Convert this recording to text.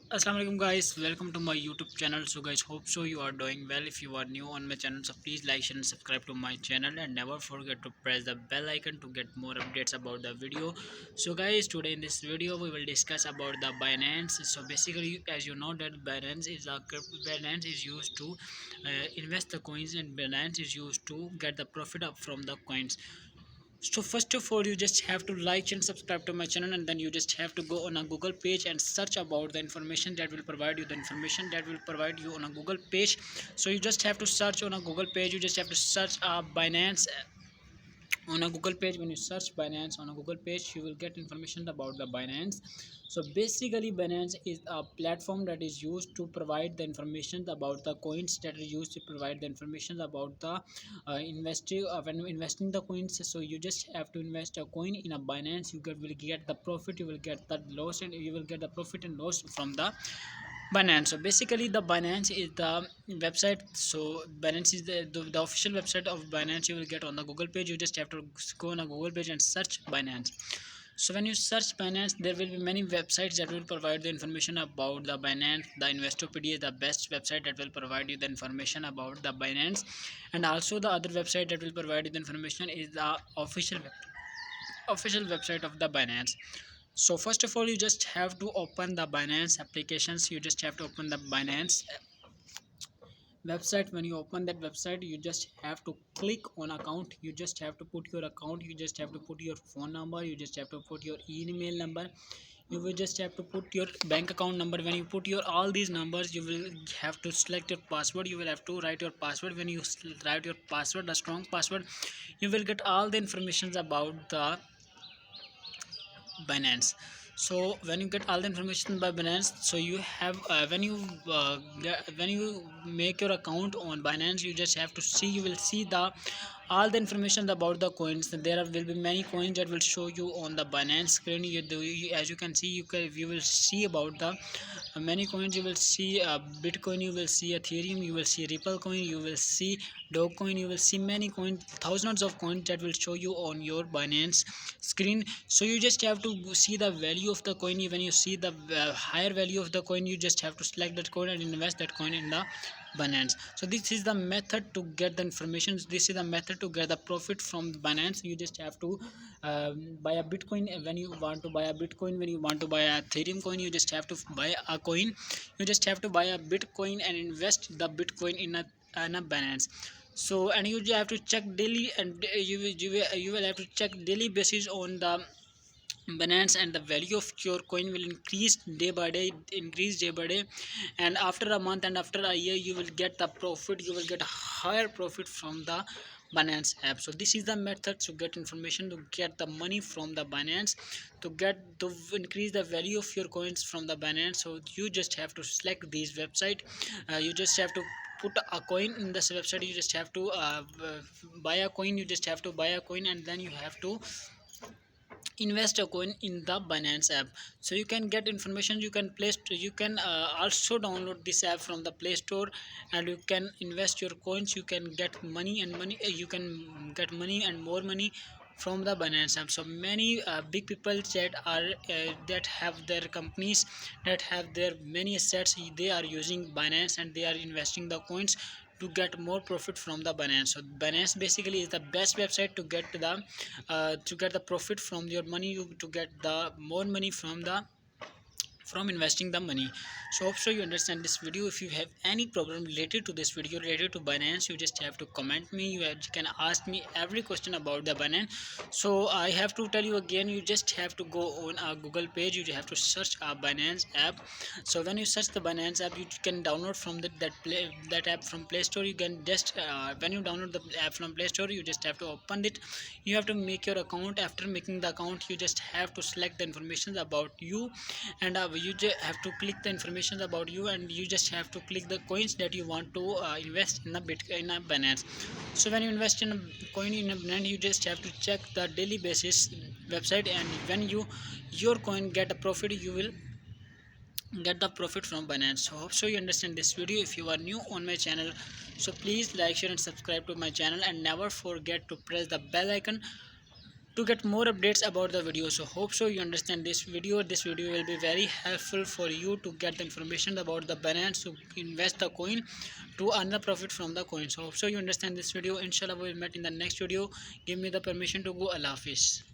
Assalamualaikum guys, welcome to my YouTube channel. So guys, hope so you are doing well. If you are new on my channel, so please like, share and subscribe to my channel, and never forget to press the bell icon to get more updates about the video. So guys, today in this video we will discuss about the Binance. So basically, as you know that Binance is used to invest the coins, and Binance is used to get the profit up from the coins. So first of all, you just have to like and subscribe to my channel, and then you just have to go on a Google page and search about the information that will provide you the information that will provide you on a Google page. So you just have to search on a Google page. You just have to search Binance on a Google page. When you search Binance on a Google page, you will get information about the Binance. So basically, Binance is a platform that is used to provide the information about the coins, that is used to provide the information about the investing when investing the coins. So you just have to invest a coin in a Binance. Will get the profit, you will get the loss, and you will get the profit and loss from the Binance. So basically, the Binance is the website. So Binance is the official website of Binance. You will get on the Google page. You just have to go on a Google page and search Binance. So when you search Binance, there will be many websites that will provide the information about the Binance. The Investopedia is the best website that will provide you the information about the Binance, and also the other website that will provide you the information is the official website of the Binance. So first of all, you just have to open the Binance applications. You just have to open the Binance website. When you open that website, you just have to click on account. You just have to put your account. You just have to put your phone number. You just have to put your email number. You will just have to put your bank account number. When you put your all these numbers, you will have to select your password. You will have to write your password. When you write your password, the strong password, you will get all the informations about the Binance. So when you get all the information by Binance, so you have when you make your account on Binance, you just have to see, you will see the all the information about the coins. Will be many coins that will show you on the Binance screen. As you can see, you will see about the many coins. You will see Bitcoin, you will see Ethereum, you will see Ripple coin, you will see Dogecoin, you will see many coins, thousands of coins that will show you on your Binance screen. So you just have to see the value of the coin. When you see the higher value of the coin, you just have to select that coin and invest that coin in the Binance. So this is the method to get the information. This is the method to get the profit from Binance. You just have to buy a Bitcoin. When you want to buy a Bitcoin, when you want to buy a Ethereum coin, you just have to buy a coin. You just have to buy a Bitcoin and invest the Bitcoin in a Binance. So, and you have to check daily, and you will have to check daily basis on the Binance, and the value of your coin will increase day by day, and after a month and after a year, you will get the profit. You will get higher profit from the Binance app. So this is the method to get information, to get the money from the Binance, to increase the value of your coins from the Binance. So you just have to select these website. You just have to put a coin in this website. You just have to buy a coin. You just have to buy a coin, and then you have to invest a coin in the Binance app. So you can get information. You can also download this app from the Play Store, and you can invest your coins. You can get money, you can get money and more money from the Binance app. So many big people that have their companies, that have their many assets, they are using Binance, and they are investing the coins to get more profit from the Binance. So Binance basically is the best website to get the profit from your money, to get the more money from investing the money. So hope so you understand this video. If you have any problem related to this video, related to Binance, you just have to comment me. You can ask me every question about the Binance. So I have to tell you again, you just have to go on a Google page. You have to search a Binance app. So when you search the Binance app, you can download from that app from Play Store. You can just when you download the app from Play Store, you just have to open it. You have to make your account. After making the account, you just have to select the information about you, and you just have to click the information about you, and you just have to click the coins that you want to invest in a Binance. So when you invest in a coin in a Binance, you just have to check the daily basis website, and when your coin get a profit, you will get the profit from Binance. So hope so you understand this video. If you are new on my channel, so please like, share and subscribe to my channel, and never forget to press the bell icon to get more updates about the video. So hope so you understand this video will be very helpful for you to get the information about the Binance to invest the coin to earn the profit from the coin. So hope so you understand this video. Inshallah we will meet in the next video. Give me the permission to go. Allah Hafiz.